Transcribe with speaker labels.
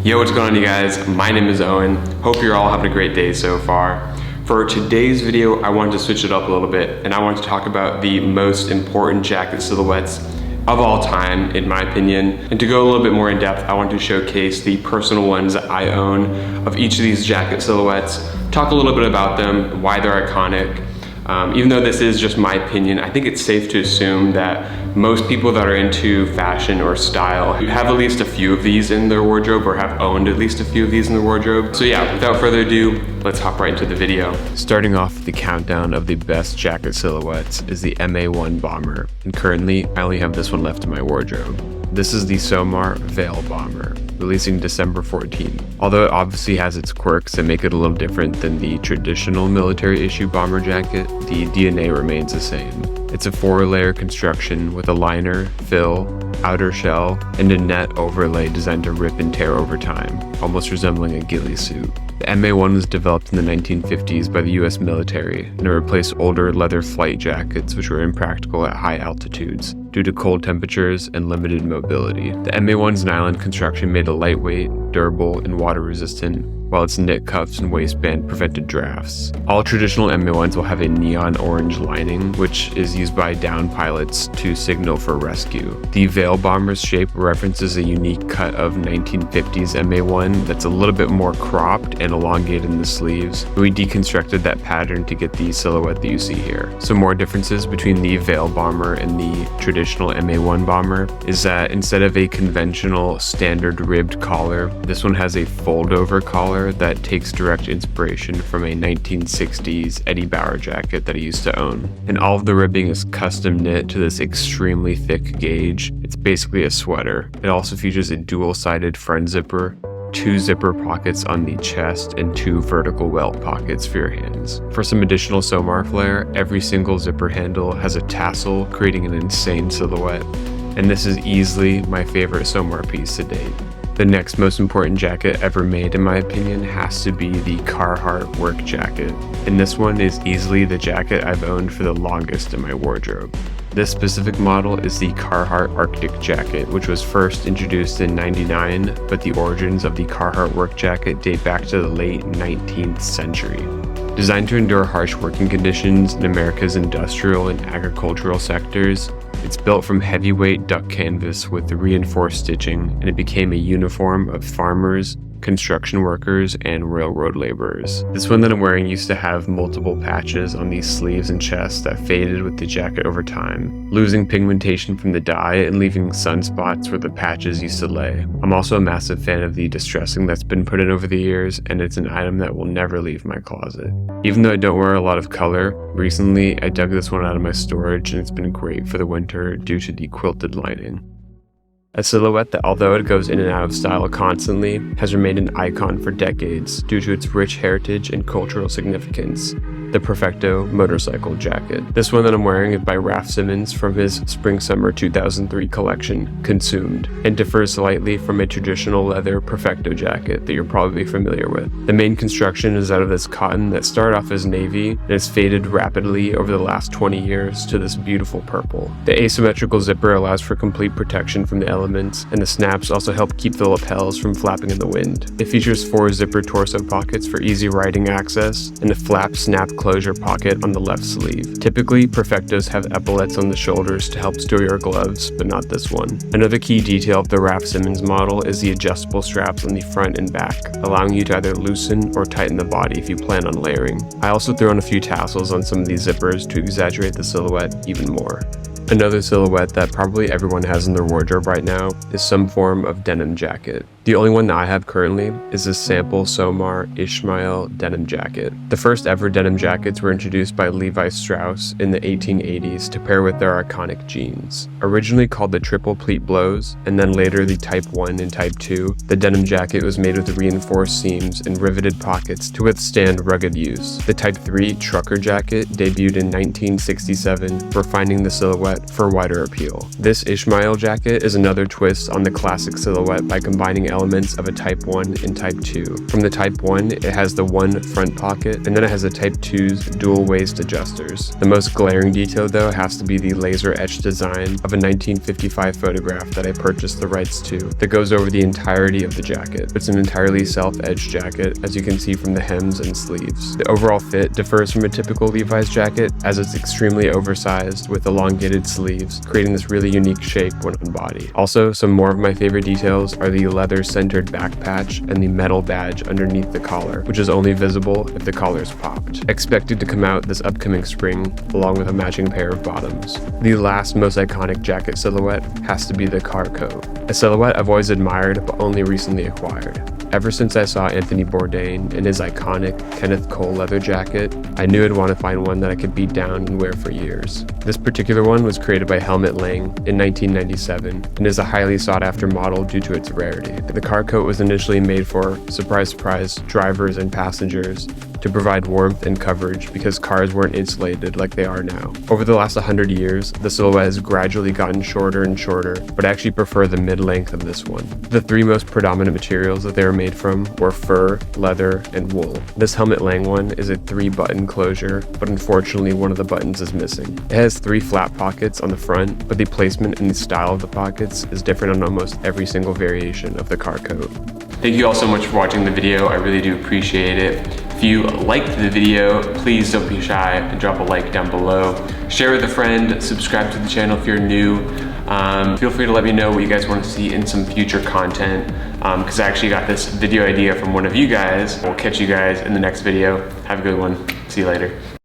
Speaker 1: Yo, what's going on, you guys? My name is Owen. Hope you're all having a great day so far. For today's video, I wanted to switch it up a little bit and I wanted to talk about the most important jacket silhouettes of all time, in my opinion. And to go a little bit more in depth, I want to showcase the personal ones that I own of each of these jacket silhouettes, talk a little bit about them, why they're iconic. Even though this is just my opinion, I think it's safe to assume that most people that are into fashion or style have at least a few of these in their wardrobe or have owned at least a few of these in their wardrobe. So yeah, without further ado, let's hop right into the video. Starting off the countdown of the best jacket silhouettes is the MA1 Bomber, and currently I only have this one left in my wardrobe. This is the SOMAR Veil Bomber, releasing December 14. Although it obviously has its quirks that make it a little different than the traditional military issue bomber jacket, the DNA remains the same. It's a 4-layer construction with a liner, fill, outer shell, and a net overlay designed to rip and tear over time, almost resembling a ghillie suit. The MA1 was developed in the 1950s by the US military, and it replaced older leather flight jackets which were impractical at high altitudes due to cold temperatures and limited mobility. The MA1's nylon construction made it lightweight, durable, and water resistant, while its knit cuffs and waistband prevented drafts. All traditional MA1s will have a neon orange lining, which is used by down pilots to signal for rescue. The Veil Bomber's shape references a unique cut of 1950s MA1 that's a little bit more cropped and elongated in the sleeves. We deconstructed that pattern to get the silhouette that you see here. Some more differences between the Veil Bomber and the traditional MA1 bomber is that instead of a conventional standard ribbed collar, this one has a fold-over collar that takes direct inspiration from a 1960s Eddie Bauer jacket that I used to own. And all of the ribbing is custom knit to this extremely thick gauge. It's basically a sweater. It also features a dual-sided front zipper, 2 zipper pockets on the chest, and 2 vertical welt pockets for your hands. For some additional SOMAR flair, every single zipper handle has a tassel, creating an insane silhouette. And this is easily my favorite SOMAR piece to date. The next most important jacket ever made, in my opinion, has to be the Carhartt work jacket. And this one is easily the jacket I've owned for the longest in my wardrobe. This specific model is the Carhartt Arctic jacket, which was first introduced in '99, but the origins of the Carhartt work jacket date back to the late 19th century. Designed to endure harsh working conditions in America's industrial and agricultural sectors, it's built from heavyweight duck canvas with reinforced stitching, and it became a uniform of farmers, construction workers, and railroad laborers. This one that I'm wearing used to have multiple patches on these sleeves and chest that faded with the jacket over time, losing pigmentation from the dye and leaving sunspots where the patches used to lay. I'm also a massive fan of the distressing that's been put in over the years, and it's an item that will never leave my closet. Even though I don't wear a lot of color, recently I dug this one out of my storage and it's been great for the winter due to the quilted lining. A silhouette that, although it goes in and out of style constantly, has remained an icon for decades due to its rich heritage and cultural significance. The Perfecto motorcycle jacket. This one that I'm wearing is by Raf Simons from his Spring-Summer 2003 collection, Consumed, and differs slightly from a traditional leather Perfecto jacket that you're probably familiar with. The main construction is out of this cotton that started off as navy and has faded rapidly over the last 20 years to this beautiful purple. The asymmetrical zipper allows for complete protection from the elements, and the snaps also help keep the lapels from flapping in the wind. It features 4 zipper torso pockets for easy riding access, and a flap snap closure pocket on the left sleeve. Typically, Perfectos have epaulettes on the shoulders to help store your gloves, but not this one. Another key detail of the Raf Simons model is the adjustable straps on the front and back, allowing you to either loosen or tighten the body if you plan on layering. I also threw on a few tassels on some of these zippers to exaggerate the silhouette even more. Another silhouette that probably everyone has in their wardrobe right now is some form of denim jacket. The only one that I have currently is this sample SOMAR Ishmael denim jacket. The first ever denim jackets were introduced by Levi Strauss in the 1880s to pair with their iconic jeans. Originally called the triple pleat blows, and then later the Type 1 and Type 2, the denim jacket was made with reinforced seams and riveted pockets to withstand rugged use. The Type 3 trucker jacket debuted in 1967, refining the silhouette for wider appeal. This Ishmael jacket is another twist on the classic silhouette by combining elements of a Type 1 and Type 2. From the Type 1, it has the one front pocket, and then it has the Type 2's dual waist adjusters. The most glaring detail though has to be the laser etched design of a 1955 photograph that I purchased the rights to that goes over the entirety of the jacket. It's an entirely self-edged jacket, as you can see from the hems and sleeves. The overall fit differs from a typical Levi's jacket, as it's extremely oversized with elongated sleeves, creating this really unique shape when on body. Also, some more of my favorite details are the leather-centered back patch and the metal badge underneath the collar, which is only visible if the collar is popped. Expected to come out this upcoming spring, along with a matching pair of bottoms. The last most iconic jacket silhouette has to be the car coat, a silhouette I've always admired but only recently acquired. Ever since I saw Anthony Bourdain in his iconic Kenneth Cole leather jacket, I knew I'd want to find one that I could beat down and wear for years. This particular one was created by Helmut Lang in 1997 and is a highly sought after model due to its rarity. The car coat was initially made for, surprise surprise, drivers and passengers to provide warmth and coverage because cars weren't insulated like they are now. Over the last 100 years, the silhouette has gradually gotten shorter and shorter, but I actually prefer the mid-length of this one. The three most predominant materials that they were made from were fur, leather, and wool. This Helmut Lang one is a 3-button closure, but unfortunately one of the buttons is missing. It has 3 flap pockets on the front, but the placement and the style of the pockets is different on almost every single variation of the car coat. Thank you all so much for watching the video. I really do appreciate it. If you liked the video, please don't be shy and drop a like down below. Share with a friend, subscribe to the channel if you're new. Feel free to let me know what you guys want to see in some future content, because I actually got this video idea from one of you guys. We'll catch you guys in the next video. Have a good one. See you later.